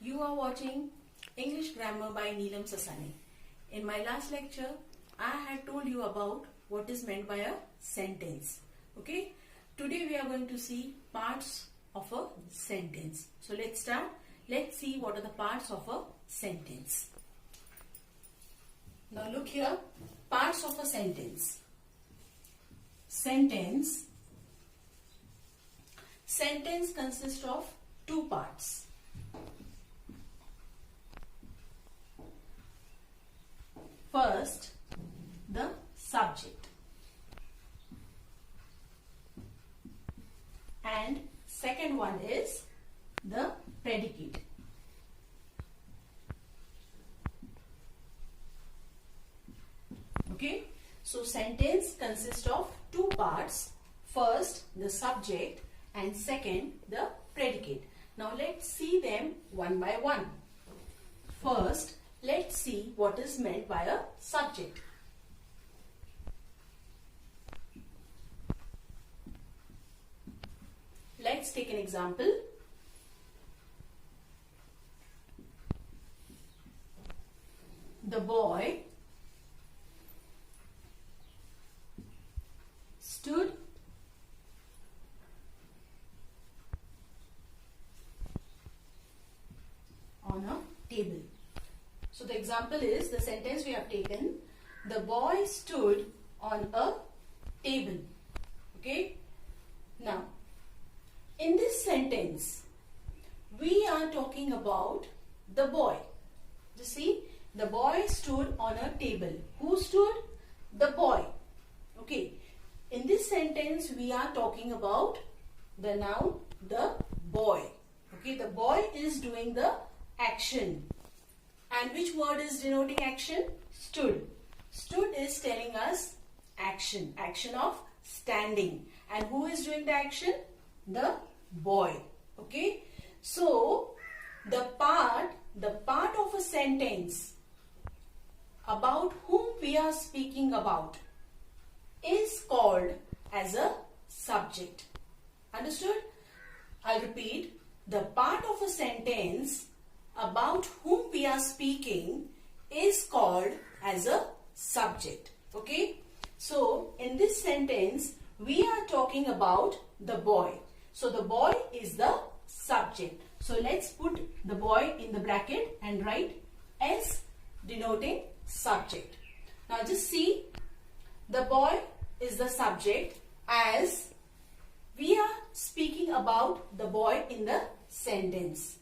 You are watching English Grammar by Neelam Sasane. In my last lecture, I had told you about what is meant by a sentence. Okay? Today we are going to see parts of a sentence. So let's start. Let's see what are the parts of a sentence. Now look here. Parts of a sentence. Sentence consists of two parts. First, the subject, and second one is the predicate. Okay, so sentence consists of two parts. First, the subject, and second, the predicate. Now let's see them one by one. First, let's see what is meant by a subject. Let's take an example. The boy stood on a table. So the example is the sentence we have taken. The boy stood on a table. Okay. Now, in this sentence, we are talking about the boy. You see, the boy stood on a table. Who stood? The boy. Okay. In this sentence, we are talking about the noun, the boy. Okay. The boy is doing the action. And which word is denoting action? Stood. Stood is telling us action. Action of standing. And who is doing the action? The boy. Okay. So, the part of a sentence about whom we are speaking about is called as a subject. Understood? I'll repeat. The part of a sentence about whom we are speaking is called as a subject. Okay. So, in this sentence, we are talking about the boy. So, the boy is the subject. So, let's put the boy in the bracket and write S denoting subject. Now, just see, the boy is the subject as we are speaking about the boy in the sentence.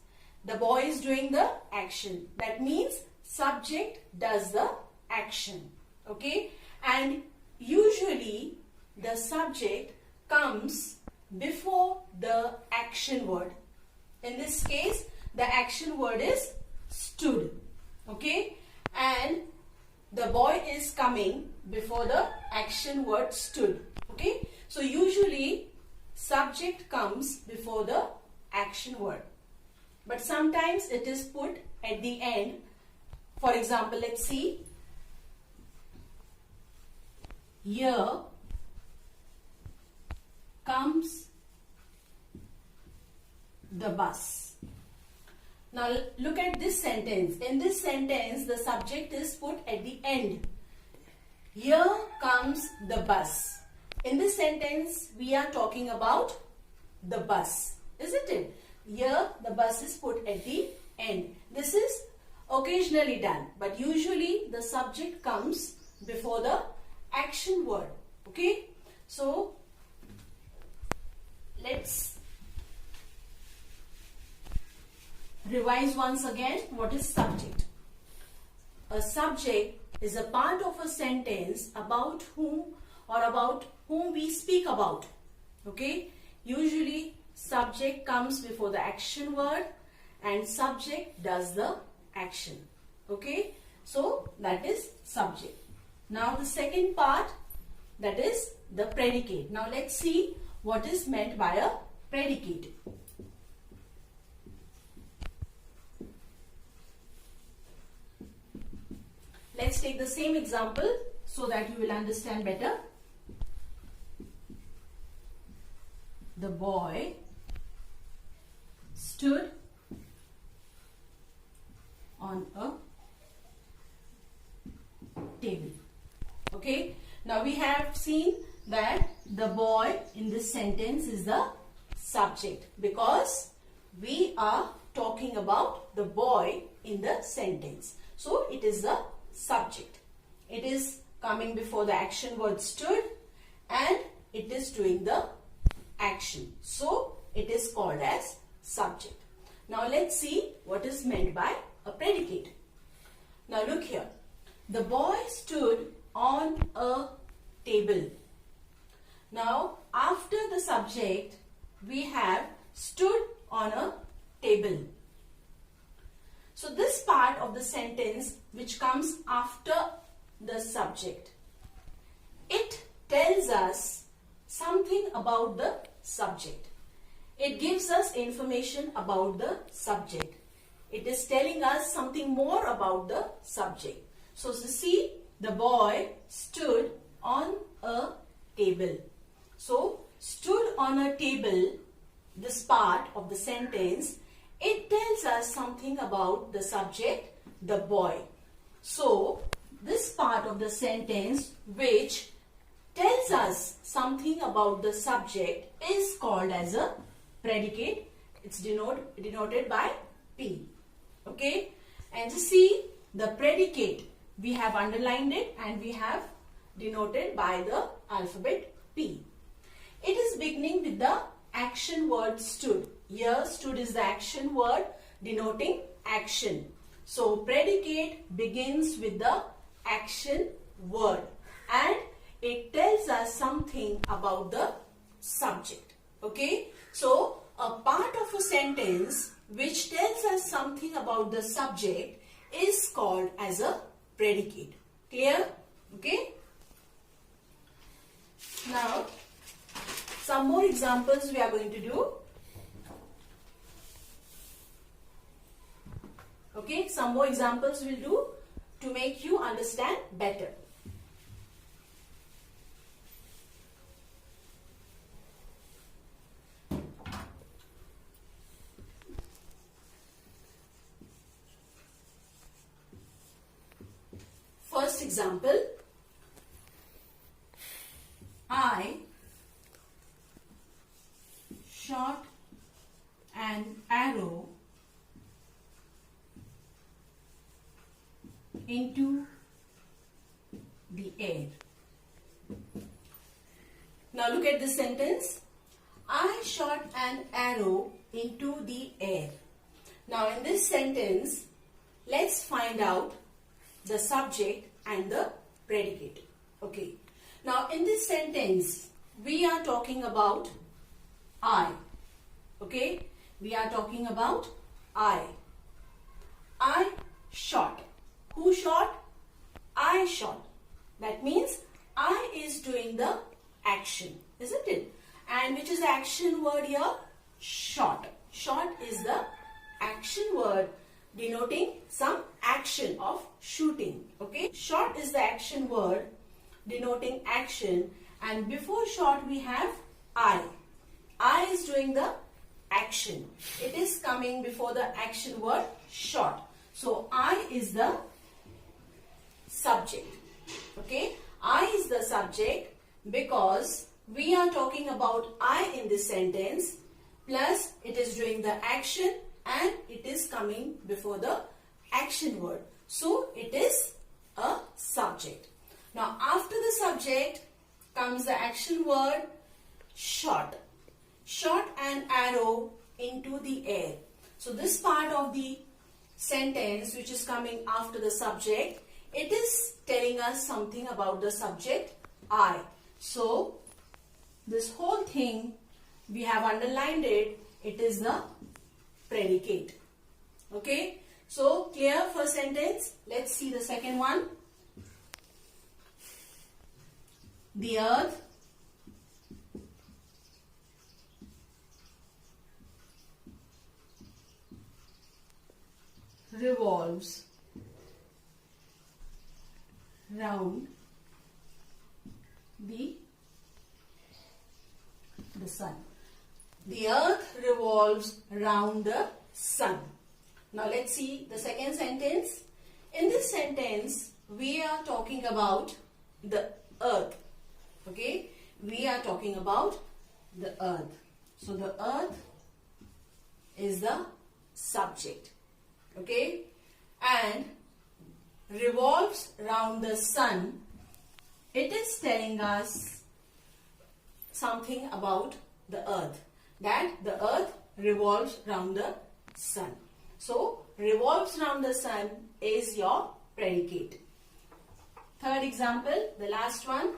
The boy is doing the action. That means subject does the action. Okay. And usually the subject comes before the action word. In this case, the action word is stood. Okay. And the boy is coming before the action word stood. Okay. So usually subject comes before the action word. But sometimes it is put at the end. For example, let's see. Here comes the bus. Now look at this sentence. In this sentence, the subject is put at the end. Here comes the bus. In this sentence, we are talking about the bus, isn't it? Here the bus is put at the end. This is occasionally done, but usually the subject comes before the action word. Okay. So let's revise once again. What is subject? A subject is a part of a sentence about whom we speak about. Okay. Usually subject comes before the action word and subject does the action. Okay. So that is subject. Now the second part, that is the predicate. Now let's see what is meant by a predicate. Let's take the same example so that you will understand better. The boy stood on a table. Okay. Now we have seen that the boy in this sentence is the subject because we are talking about the boy in the sentence. So it is the subject. It is coming before the action word stood and it is doing the action. So it is called as subject. Now let's see what is meant by a predicate. Now look here. The boy stood on a table. Now after the subject we have stood on a table. So this part of the sentence which comes after the subject, it tells us something about the subject. It gives us information about the subject. It is telling us something more about the subject. So see, the boy stood on a table. So stood on a table, this part of the sentence, it tells us something about the subject, the boy. So this part of the sentence which tells us something about the subject is called as a predicate. It's denoted by P. Okay. And you see the predicate, we have underlined it and we have denoted by the alphabet P. It is beginning with the action word stood. Here stood is the action word denoting action. So predicate begins with the action word and it tells us something about the subject. Okay. So a part of a sentence which tells us something about the subject is called as a predicate. Clear? Okay. Now some more examples we are going to do. Okay, some more examples we'll do to make you understand better. First example, I shot an arrow into the air. Now look at this sentence. I shot an arrow into the air. Now in this sentence, let's find out the subject and the predicate. Okay. Now in this sentence, we are talking about I. Okay. We are talking about I. I shot. Who shot? I shot. That means I is doing the action, isn't it? And which is the action word here? Shot. Shot is the action word denoting some action of shooting. Okay. Shot is the action word denoting action and before shot we have I. I is doing the action. It is coming before the action word shot. So I is the subject. Okay. I is the subject because we are talking about I in this sentence plus it is doing the action and it is coming before the action word. So it is a subject. Now after the subject comes the action word shot. Shot an arrow into the air. So this part of the sentence which is coming after the subject, it is telling us something about the subject I. So this whole thing we have underlined it. It is the predicate. Okay. So clear first sentence. Let's see the second one. The earth revolves round the sun. The earth revolves round the sun. Now let's see the second sentence. In this sentence, we are talking about the earth. Okay, we are talking about the earth. So the earth is the subject. Okay, and revolves round the sun. It is telling us something about the earth, that the earth revolves round the sun. So revolves round the sun is your predicate. Third example, the last one.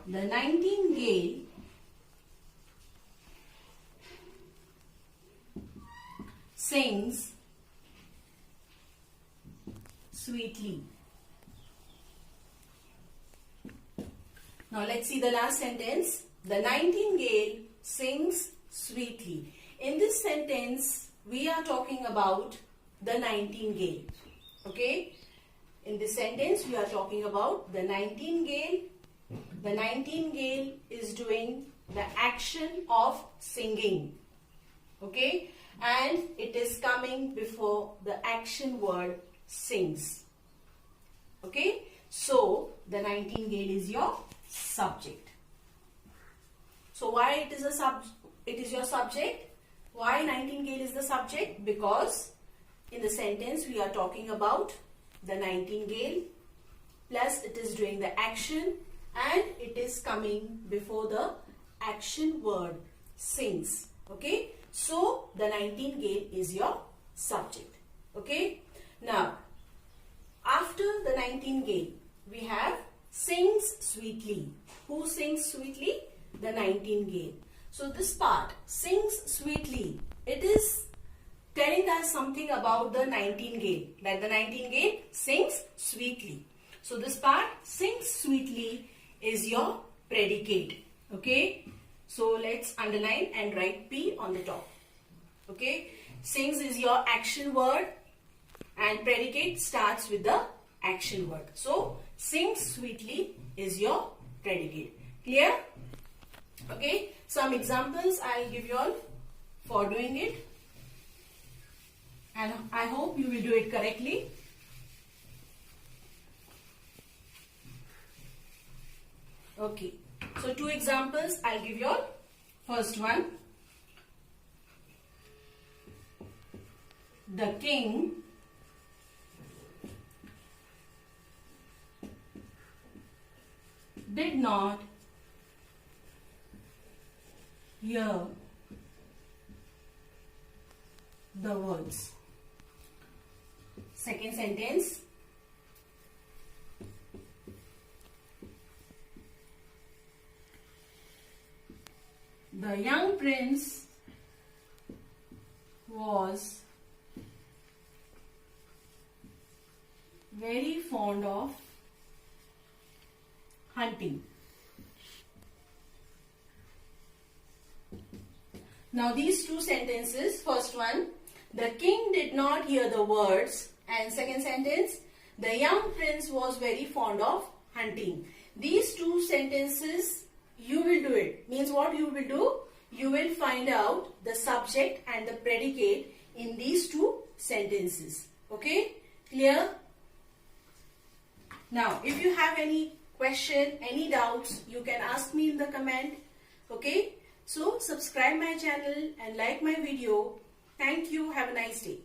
The nightingale sings sweetly. Now let's see the last sentence. The nightingale sings sweetly. In this sentence, we are talking about the nightingale. Okay? In this sentence, we are talking about the nightingale. The nightingale is doing the action of singing. Okay? And it is coming before the action word sings. Okay? So, the nightingale is your subject. So, why it is your subject? Why nightingale is the subject? Because in the sentence we are talking about the nightingale, plus it is doing the action and it is coming before the action word sings. Okay? So, the nightingale is your subject. Okay? Now, after the nightingale, we have sings sweetly. Who sings sweetly? The nightingale. So, this part, sings sweetly, it is telling us something about the nightingale, that the nightingale sings sweetly. So, this part, sings sweetly, is your predicate. Okay? So, let's underline and write P on the top. Okay? Sings is your action word and predicate starts with the action word. So, sings sweetly is your predicate. Clear? Okay? Some examples I'll give you all for doing it. And I hope you will do it correctly. Okay. So, two examples I'll give you all. First one. The king did not hear the words. Second sentence. The young prince was very fond of hunting. Now these two sentences, first one, the king did not hear the words, and second sentence, the young prince was very fond of hunting. These two sentences, you will do it. Means what you will do? You will find out the subject and the predicate in these two sentences. Okay? Clear? Now, if you have any question, any doubts, you can ask me in the comment. Okay? So, subscribe my channel and like my video. Thank you. Have a nice day.